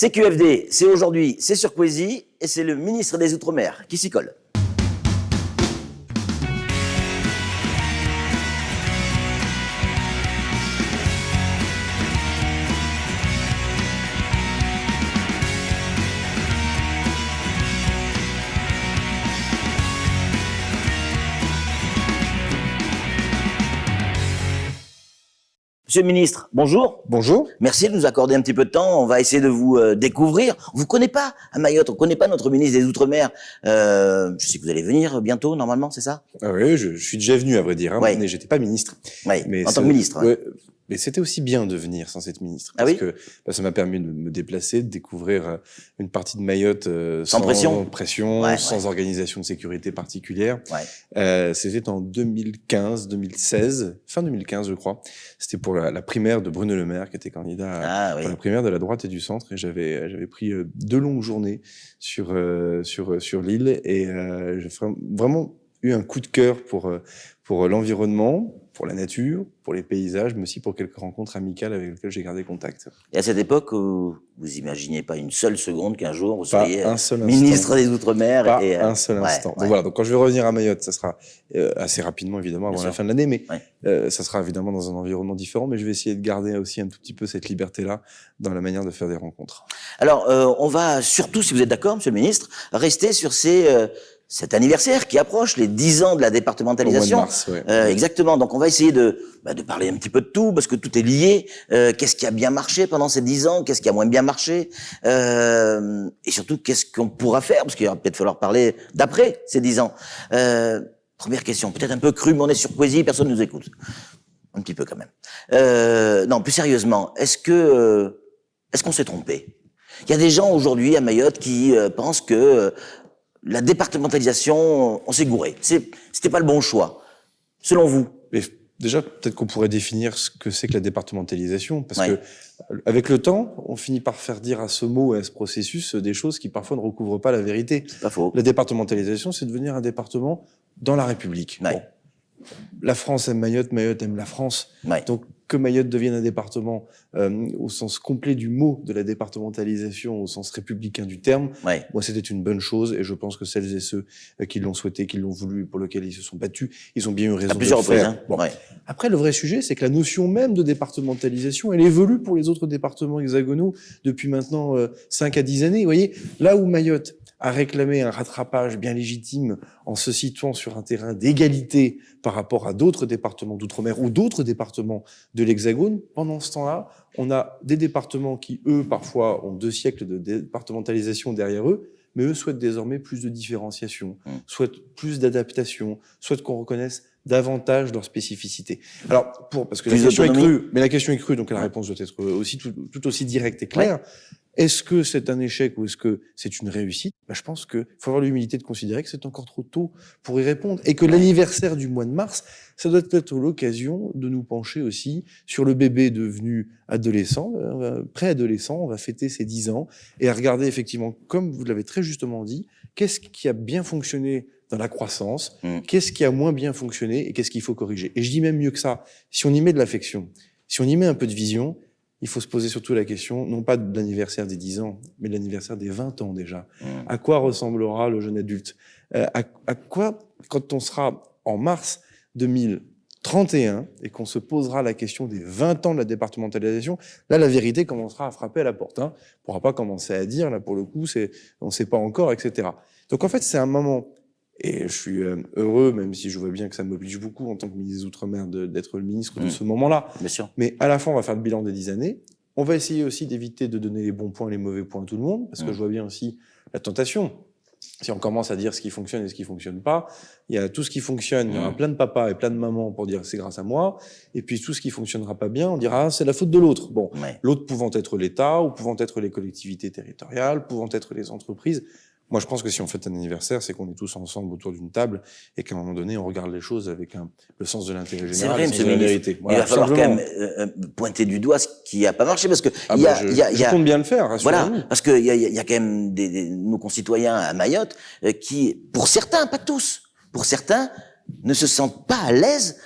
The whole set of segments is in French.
CQFD, c'est aujourd'hui, c'est sur Poésie, et c'est le ministre des Outre-mer qui s'y colle. Monsieur le ministre, bonjour. Bonjour. Merci de nous accorder un petit peu de temps. On va essayer de vous découvrir. On vous connaît pas à Mayotte, on connaît pas notre ministre des Outre-mer. Je sais que vous allez venir bientôt, normalement, c'est ça? Ah oui, je suis déjà venu, à vrai dire, hein, mais j'étais pas ministre. Oui, mais en tant que ministre. Ouais, mais c'était aussi bien de venir sans être ministre. Parce que ça m'a permis de me déplacer, de découvrir une partie de Mayotte sans pression, sans organisation de sécurité particulière. C'était en 2015, fin 2015, je crois. C'était pour la primaire de Bruno Le Maire, qui était candidat pour la primaire de la droite et du centre. Et j'avais pris 2 longues journées sur l'île et j'ai vraiment eu un coup de cœur pour l'environnement, pour la nature, pour les paysages, mais aussi pour quelques rencontres amicales avec lesquelles j'ai gardé contact. Et à cette époque, vous imaginiez pas une seule seconde qu'un jour vous soyez ministre des Outre-mer? Pas un seul instant. Donc voilà, donc quand je vais revenir à Mayotte, ça sera assez rapidement, évidemment, avant la fin de l'année, mais ça sera évidemment dans un environnement différent, mais je vais essayer de garder aussi un tout petit peu cette liberté-là dans la manière de faire des rencontres. Alors, on va surtout, si vous êtes d'accord, monsieur le ministre, rester sur cet anniversaire qui approche, les 10 ans de la départementalisation. Au mois de mars, exactement. Donc, on va essayer de parler un petit peu de tout, parce que tout est lié. Qu'est-ce qui a bien marché pendant ces 10 ans? Qu'est-ce qui a moins bien marché? Et surtout, qu'est-ce qu'on pourra faire? Parce qu'il va peut-être falloir parler d'après ces 10 ans. Première question, peut-être un peu crue, mais on est sur Poésie, personne ne nous écoute. Un petit peu quand même. Non, plus sérieusement, est-ce qu'on s'est trompé? Il y a des gens aujourd'hui à Mayotte qui pensent que la départementalisation, on s'est gouré. C'était pas le bon choix. Selon vous? Mais déjà, peut-être qu'on pourrait définir ce que c'est que la départementalisation, parce que avec le temps, on finit par faire dire à ce mot et à ce processus des choses qui parfois ne recouvrent pas la vérité. C'est pas faux. La départementalisation, c'est devenir un département dans la République. Bon. La France aime Mayotte, Mayotte aime la France. Donc, que Mayotte devienne un département au sens complet du mot de la départementalisation, au sens républicain du terme, moi c'était une bonne chose et je pense que celles et ceux qui l'ont souhaité, qui l'ont voulu, pour lesquels ils se sont battus, ils ont bien eu raison de le faire. Après, le vrai sujet, c'est que la notion même de départementalisation, elle évolue pour les autres départements hexagonaux depuis maintenant 5 à 10 années. Vous voyez, là où Mayotte a réclamé un rattrapage bien légitime en se situant sur un terrain d'égalité par rapport à d'autres départements d'outre-mer ou d'autres départements de l'Hexagone. Pendant ce temps-là, on a des départements qui, eux, parfois, ont 2 siècles de départementalisation derrière eux, mais eux souhaitent désormais plus de différenciation, souhaitent plus d'adaptation, souhaitent qu'on reconnaisse davantage leurs spécificités. Alors, parce que la question est crue, donc la réponse doit être aussi tout aussi directe et claire. Est-ce que c'est un échec ou est-ce que c'est une réussite? Je pense qu'il faut avoir l'humilité de considérer que c'est encore trop tôt pour y répondre et que l'anniversaire du mois de mars, ça doit être l'occasion de nous pencher aussi sur le bébé devenu adolescent, préadolescent. On va fêter ses 10 ans et à regarder effectivement, comme vous l'avez très justement dit, qu'est-ce qui a bien fonctionné dans la croissance, qu'est-ce qui a moins bien fonctionné et qu'est-ce qu'il faut corriger. Et je dis même mieux que ça, si on y met de l'affection, si on y met un peu de vision, il faut se poser surtout la question, non pas de l'anniversaire des 10 ans, mais de l'anniversaire des 20 ans déjà. À quoi ressemblera le jeune adulte? À quoi, quand on sera en mars 2031 et qu'on se posera la question des 20 ans de la départementalisation, là, la vérité commencera à frapper à la porte. On ne pourra pas commencer à dire, là, pour le coup, on ne sait pas encore, etc. Donc, en fait, c'est un moment... Et je suis heureux, même si je vois bien que ça m'oblige beaucoup en tant que ministre des Outre-mer d'être le ministre de ce moment-là. Bien sûr. Mais à la fin, on va faire le bilan des 10 années. On va essayer aussi d'éviter de donner les bons points et les mauvais points à tout le monde, parce que je vois bien aussi la tentation. Si on commence à dire ce qui fonctionne et ce qui fonctionne pas, il y a tout ce qui fonctionne, il y aura plein de papas et plein de mamans pour dire c'est grâce à moi, et puis tout ce qui fonctionnera pas bien, on dira c'est la faute de l'autre. Bon, l'autre pouvant être l'État, ou pouvant être les collectivités territoriales, pouvant être les entreprises. Moi, je pense que si on fête un anniversaire, c'est qu'on est tous ensemble autour d'une table et qu'à un moment donné, on regarde les choses avec le sens de l'intérêt général. C'est vrai, monsieur le ministre. Voilà, il va falloir quand même pointer du doigt ce qui a pas marché, parce que je compte bien le faire. Voilà, parce que il y a quand même nos concitoyens à Mayotte qui, pour certains, pas tous, pour certains, ne se sentent pas à l'aise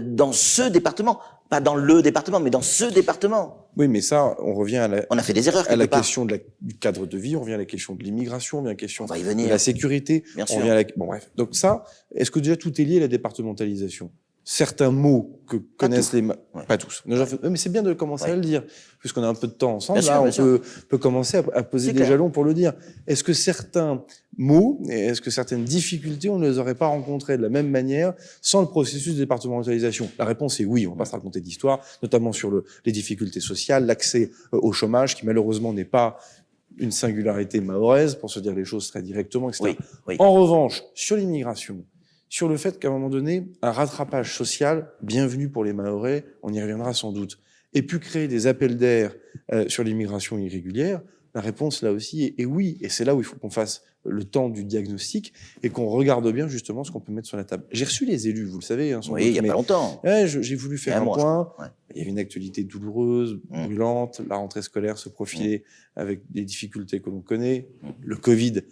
dans ce département. Pas dans le département, mais dans ce département. Oui, mais ça, on revient à la, on a fait des erreurs à la part. question du cadre de vie, on revient à la question de l'immigration, on revient à la question va y venir. de la sécurité. Bien sûr. On revient à bon, bref. Donc ça, est-ce que déjà tout est lié à la départementalisation? Certains mots que connaissent les... Pas tous. Mais c'est bien de commencer à le dire, puisqu'on a un peu de temps ensemble. Là, on peut commencer à poser des jalons pour le dire. Est-ce que certains mots, et est-ce que certaines difficultés, on ne les aurait pas rencontrées de la même manière sans le processus de départementalisation? La réponse est oui. On va pas se raconter d'histoire, notamment sur les difficultés sociales, l'accès au chômage, qui malheureusement n'est pas une singularité mahoraise, pour se dire les choses très directement, etc. En revanche, sur l'immigration, sur le fait qu'à un moment donné, un rattrapage social, bienvenu pour les Mahorais, on y reviendra sans doute, ait pu créer des appels d'air sur l'immigration irrégulière, la réponse là aussi est oui. Et c'est là où il faut qu'on fasse le temps du diagnostic et qu'on regarde bien justement ce qu'on peut mettre sur la table. J'ai reçu les élus, vous le savez. Hein, il y a pas longtemps. J'ai voulu faire un point. Il y avait une actualité douloureuse, brûlante. La rentrée scolaire se profilait avec des difficultés que l'on connaît. Le Covid,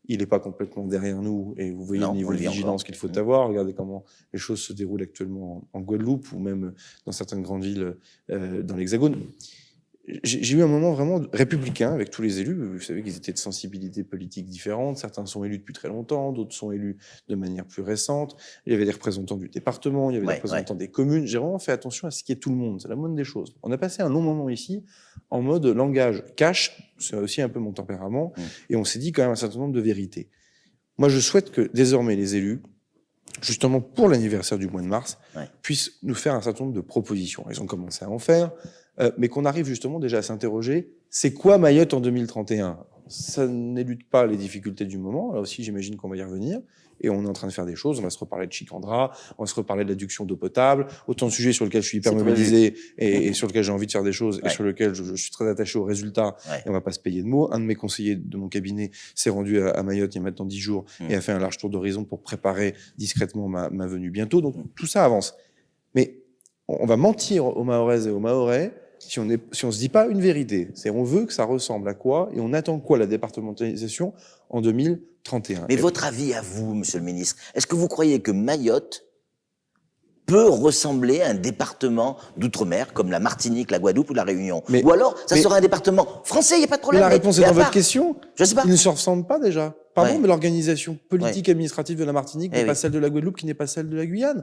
il n'est pas complètement derrière nous, et vous voyez le niveau de vigilance qu'il faut avoir. Regardez comment les choses se déroulent actuellement en Guadeloupe, ou même dans certaines grandes villes dans l'Hexagone. J'ai eu un moment vraiment républicain avec tous les élus. Vous savez qu'ils étaient de sensibilités politiques différentes. Certains sont élus depuis très longtemps, d'autres sont élus de manière plus récente. Il y avait des représentants du département, il y avait des représentants des communes. J'ai vraiment fait attention à ce qui est tout le monde. C'est la moindre des choses. On a passé un long moment ici en mode langage cash. C'est aussi un peu mon tempérament. Et on s'est dit quand même un certain nombre de vérités. Moi, je souhaite que désormais les élus, justement pour l'anniversaire du mois de mars, puissent nous faire un certain nombre de propositions. Ils ont commencé à en faire. Mais qu'on arrive justement déjà à s'interroger, c'est quoi Mayotte en 2031? Ça n'élude pas les difficultés du moment, là aussi j'imagine qu'on va y revenir, et on est en train de faire des choses, on va se reparler de Chicandra, on va se reparler de l'adduction d'eau potable, autant de sujets sur lesquels je suis hyper mobilisé et sur lesquels j'ai envie de faire des choses et sur lesquels je suis très attaché aux résultats, et on va pas se payer de mots. Un de mes conseillers de mon cabinet s'est rendu à Mayotte il y a maintenant 10 jours et a fait un large tour d'horizon pour préparer discrètement ma venue bientôt, donc tout ça avance. Mais on va mentir aux Mahoraises et aux Mahorais si on se dit pas une vérité. C'est on veut que ça ressemble à quoi et on attend quoi la départementalisation en 2031. Mais votre avis à vous, monsieur le ministre, est-ce que vous croyez que Mayotte peut ressembler à un département d'outre-mer comme la Martinique, la Guadeloupe ou la Réunion? Ou alors, ça sera un département français, il n'y a pas de problème. La réponse est dans votre question. Je sais pas. Il ne se ressemble pas déjà. Pardon, mais l'organisation politique administrative de la Martinique n'est pas celle de la Guadeloupe, qui n'est pas celle de la Guyane.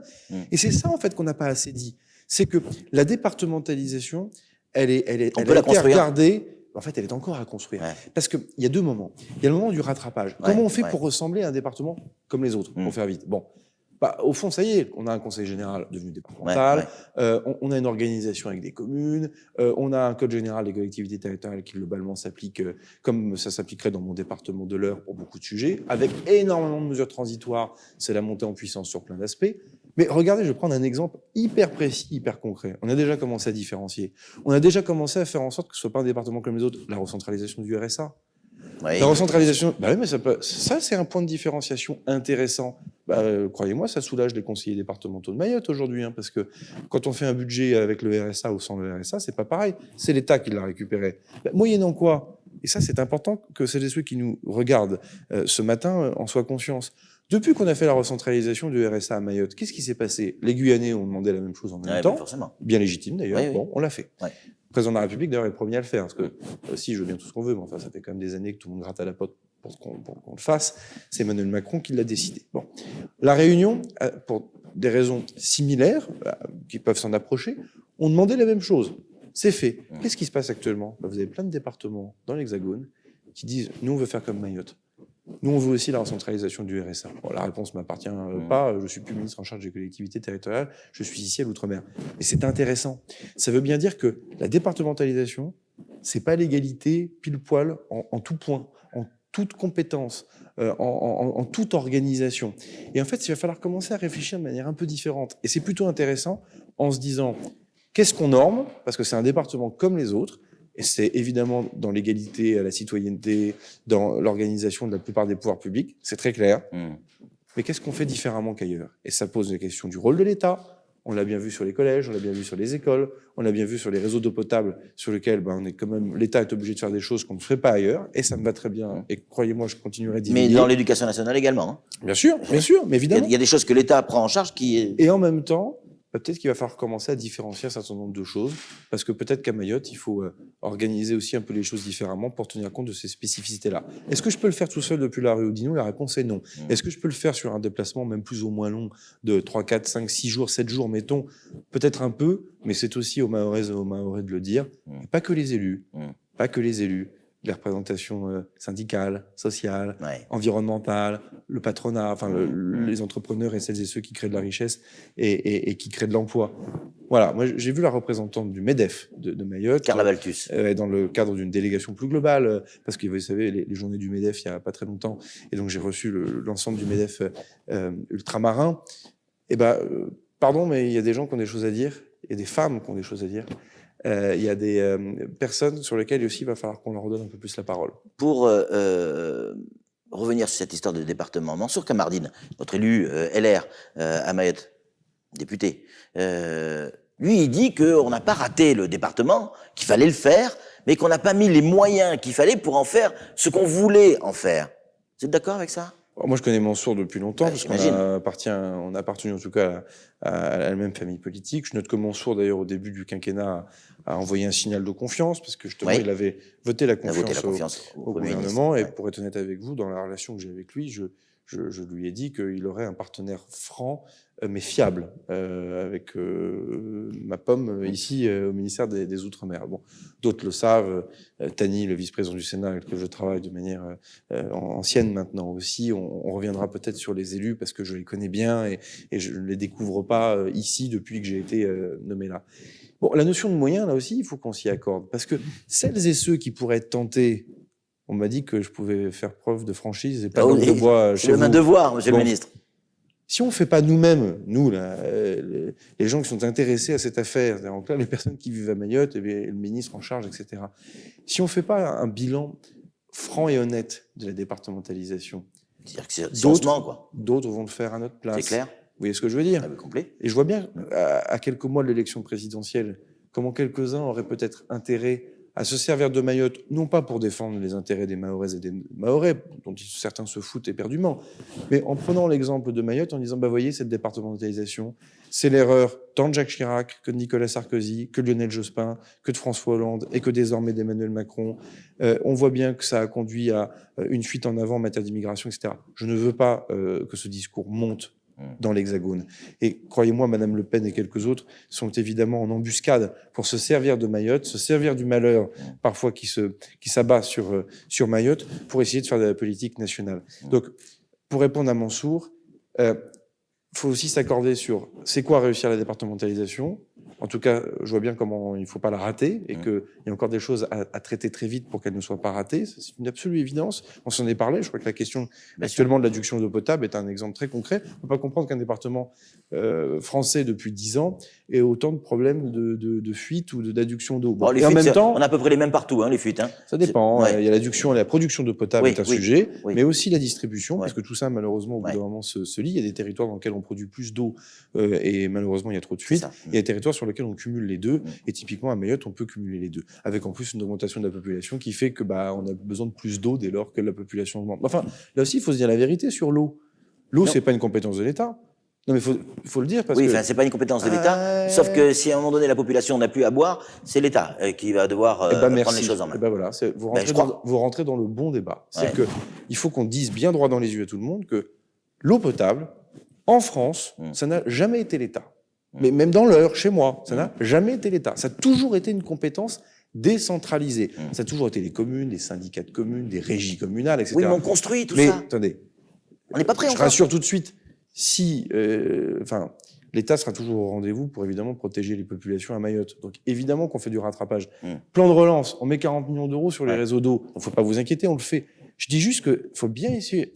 Et c'est ça, en fait, qu'on n'a pas assez dit. C'est que la départementalisation, elle a été regardée. En fait, elle est encore à construire. Parce qu'il y a deux moments. Il y a le moment du rattrapage. Comment on fait pour ressembler à un département comme les autres, pour faire vite? Bon. Bah, au fond, ça y est, on a un conseil général devenu départemental, on a une organisation avec des communes, on a un code général des collectivités territoriales qui globalement s'applique comme ça s'appliquerait dans mon département de l'Eure pour beaucoup de sujets, avec énormément de mesures transitoires. C'est la montée en puissance sur plein d'aspects. Mais regardez, je vais prendre un exemple hyper précis, hyper concret. On a déjà commencé à différencier. On a déjà commencé à faire en sorte que ce soit pas un département comme les autres. La recentralisation du RSA. La recentralisation, bah oui, mais ça c'est un point de différenciation intéressant. Croyez-moi, ça soulage les conseillers départementaux de Mayotte aujourd'hui, hein, parce que quand on fait un budget avec le RSA ou sans le RSA, c'est pas pareil. C'est l'État qui l'a récupéré. Moyennant quoi, et ça c'est important que celles et ceux qui nous regardent ce matin en soient conscients. Depuis qu'on a fait la recentralisation du RSA à Mayotte, qu'est-ce qui s'est passé? Les Guyanais ont demandé la même chose en même temps, bien légitime d'ailleurs. Bon, on l'a fait. Le président de la République, d'ailleurs, est le premier à le faire, parce que si je veux bien tout ce qu'on veut, mais enfin, ça fait quand même des années que tout le monde gratte à la pote pour qu'on le fasse. C'est Emmanuel Macron qui l'a décidé. Bon, la Réunion, pour des raisons similaires, qui peuvent s'en approcher, ont demandé la même chose. C'est fait. Qu'est-ce qui se passe actuellement? Vous avez plein de départements dans l'Hexagone qui disent « nous, on veut faire comme Mayotte ». Nous, on veut aussi la recentralisation du RSA. Bon, la réponse ne m'appartient pas. Je suis plus ministre en charge des collectivités territoriales. Je suis ici à l'Outre-mer. Mais c'est intéressant. Ça veut bien dire que la départementalisation, c'est pas l'égalité pile poil en tout point, en toute compétence, en toute organisation. Et en fait, il va falloir commencer à réfléchir de manière un peu différente. Et c'est plutôt intéressant en se disant qu'est-ce qu'on norme, parce que c'est un département comme les autres. Et c'est évidemment dans l'égalité à la citoyenneté, dans l'organisation de la plupart des pouvoirs publics, c'est très clair. Mais qu'est-ce qu'on fait différemment qu'ailleurs? Et ça pose la question du rôle de l'État. On l'a bien vu sur les collèges, on l'a bien vu sur les écoles, on l'a bien vu sur les réseaux d'eau potable, sur lesquels on est quand même, l'État est obligé de faire des choses qu'on ne ferait pas ailleurs. Et ça me va très bien. Et croyez-moi, je continuerai d'y Mais dans l'éducation nationale également. Hein. Bien sûr, mais évidemment. Il y a des choses que l'État prend en charge qui... Et en même temps, peut-être qu'il va falloir commencer à différencier un certain nombre de choses, parce que peut-être qu'à Mayotte, il faut organiser aussi un peu les choses différemment pour tenir compte de ces spécificités-là. Est-ce que je peux le faire tout seul depuis la rue Oudinot? La réponse est non. Est-ce que je peux le faire sur un déplacement même plus ou moins long de 3, 4, 5, 6 jours, 7 jours, mettons? Peut-être un peu, mais c'est aussi aux Mahoraises et aux Mahorais de le dire. Et pas que les élus, pas que les élus. Les représentations syndicales, sociales, environnementales, le patronat, enfin les entrepreneurs et celles et ceux qui créent de la richesse et qui créent de l'emploi. Voilà, moi j'ai vu la représentante du MEDEF de Mayotte, Carla Balthus, dans le cadre d'une délégation plus globale, parce que vous savez, les journées du MEDEF il y a pas très longtemps, et donc j'ai reçu l'ensemble du MEDEF ultramarin. Et pardon, mais il y a des gens qui ont des choses à dire, il y a des femmes qui ont des choses à dire. Il y a des personnes sur lesquelles aussi il va falloir qu'on leur redonne un peu plus la parole. Pour revenir sur cette histoire de département, Mansour Kamardine, notre élu LR à Mayotte, député, lui il dit qu'on n'a pas raté le département, qu'il fallait le faire, mais qu'on n'a pas mis les moyens qu'il fallait pour en faire ce qu'on voulait en faire. Vous êtes d'accord avec ça? Moi, je connais Mansour depuis longtemps, parce qu'on a appartenu en tout cas à la même famille politique. Je note que Mansour, d'ailleurs, au début du quinquennat, a envoyé un signal de confiance, parce que justement, il avait voté la confiance au gouvernement. Et pour être honnête avec vous, dans la relation que j'ai avec lui, je lui ai dit qu'il aurait un partenaire franc, mais fiable, avec ma pomme ici au ministère des Outre-mer. Bon, d'autres le savent. Tani, le vice-président du Sénat, avec lequel je travaille de manière ancienne maintenant aussi. On reviendra peut-être sur les élus parce que je les connais bien et je ne les découvre pas ici depuis que j'ai été nommé là. Bon, la notion de moyens, là aussi, il faut qu'on s'y accorde, parce que celles et ceux qui pourraient être tentés. On m'a dit que je pouvais faire preuve de franchise et pas de bois chez vous. C'est un devoir, monsieur le ministre. Si on ne fait pas nous-mêmes, nous, là, les gens qui sont intéressés à cette affaire, donc là, les personnes qui vivent à Mayotte, et le ministre en charge, etc. Si on ne fait pas un bilan franc et honnête de la départementalisation, c'est-à-dire que c'est sensement, quoi. D'autres vont le faire à notre place. C'est clair. Vous voyez ce que je veux dire? Complet. Et je vois bien, à quelques mois de l'élection présidentielle, comment quelques-uns auraient peut-être intérêt à se servir de Mayotte, non pas pour défendre les intérêts des Mahoraises et des Mahorais, dont certains se foutent éperdument, mais en prenant l'exemple de Mayotte, en disant, voyez, cette départementalisation, c'est l'erreur tant de Jacques Chirac, que de Nicolas Sarkozy, que de Lionel Jospin, que de François Hollande, et que désormais d'Emmanuel Macron. On voit bien que ça a conduit à une fuite en avant en matière d'immigration, etc. Je ne veux pas que ce discours monte dans l'Hexagone. Et croyez-moi, Madame Le Pen et quelques autres sont évidemment en embuscade pour se servir de Mayotte, se servir du malheur parfois qui s'abat sur Mayotte pour essayer de faire de la politique nationale. Donc, pour répondre à Mansour, faut aussi s'accorder sur c'est quoi réussir la départementalisation. En tout cas, je vois bien comment il ne faut pas la rater et qu'il y a encore des choses à traiter très vite pour qu'elle ne soit pas ratée. C'est une absolue évidence. On s'en est parlé. Je crois que la question actuellement de l'adduction d'eau potable est un exemple très concret. On ne peut pas comprendre qu'un département français depuis 10 ans ait autant de problèmes de fuite ou d'adduction d'eau. Bon, et en même temps, on a à peu près les mêmes partout, les fuites. Ça dépend. Il y a l'adduction et la production d'eau potable est un sujet, mais aussi la distribution, parce que tout ça, malheureusement, au bout d'un moment se lie. Il y a des territoires dans lesquels on produit plus d'eau et malheureusement, il y a trop de fuites. Il y a des territoires sur lesquels on cumule les deux, et typiquement à Mayotte, on peut cumuler les deux, avec en plus une augmentation de la population qui fait que on a besoin de plus d'eau dès lors que la population augmente. Enfin, là aussi, il faut se dire la vérité sur l'eau. L'eau, c'est pas une compétence de l'État. Non, mais faut le dire parce que. Oui, c'est pas une compétence de l'État. Sauf que si à un moment donné la population n'a plus à boire, c'est l'État qui va devoir prendre les choses en main. Voilà, vous rentrez dans le bon débat. C'est que il faut qu'on dise bien droit dans les yeux à tout le monde que l'eau potable en France, ça n'a jamais été l'État. Mais même dans l'Eure, chez moi, ça n'a jamais été l'État. Ça a toujours été une compétence décentralisée. Ça a toujours été les communes, les syndicats de communes, des régies communales, etc. Oui, mais on construit tout ça. Mais attendez, on n'est pas prêt encore. Je rassure tout de suite. Si, l'État sera toujours au rendez-vous pour évidemment protéger les populations à Mayotte. Donc évidemment qu'on fait du rattrapage. Plan de relance, on met 40 millions d'euros sur les réseaux d'eau. Il ne faut pas vous inquiéter, on le fait. Je dis juste qu'il faut bien essayer.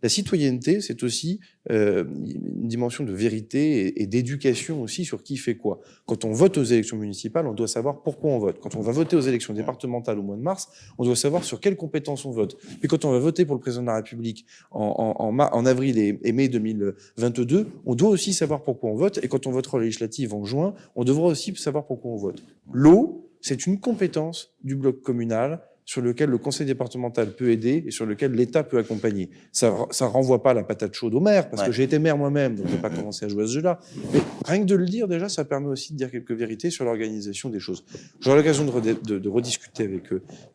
La citoyenneté, c'est aussi une dimension de vérité et d'éducation aussi sur qui fait quoi. Quand on vote aux élections municipales, on doit savoir pourquoi on vote. Quand on va voter aux élections départementales au mois de mars, on doit savoir sur quelles compétences on vote. Puis quand on va voter pour le président de la République en avril et mai 2022, on doit aussi savoir pourquoi on vote. Et quand on votera aux législatives en juin, on devra aussi savoir pourquoi on vote. L'eau, c'est une compétence du bloc communal sur lequel le conseil départemental peut aider et sur lequel l'État peut accompagner. Ça renvoie pas la patate chaude au maire, parce que j'ai été maire moi-même, donc je vais pas commencer à jouer à ce jeu-là. Mais rien que de le dire, déjà, ça permet aussi de dire quelques vérités sur l'organisation des choses. J'aurai l'occasion de rediscuter avec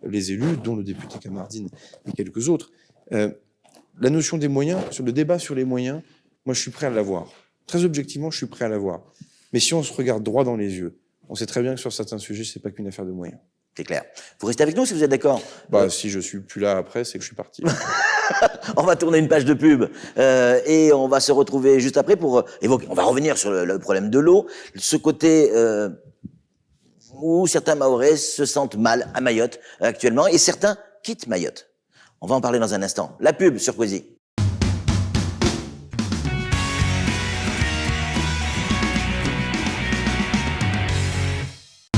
les élus, dont le député Kamardine et quelques autres. La notion des moyens, sur le débat sur les moyens, moi, je suis prêt à l'avoir. Très objectivement, je suis prêt à l'avoir. Mais si on se regarde droit dans les yeux, on sait très bien que sur certains sujets, c'est pas qu'une affaire de moyens. C'est clair. Vous restez avec nous si vous êtes d'accord. Si je suis plus là après, c'est que je suis parti. On va tourner une page de pub et on va se retrouver juste après pour évoquer. On va revenir sur le problème de l'eau, ce côté où certains Mahorais se sentent mal à Mayotte actuellement et certains quittent Mayotte. On va en parler dans un instant. La pub sur Cauzy.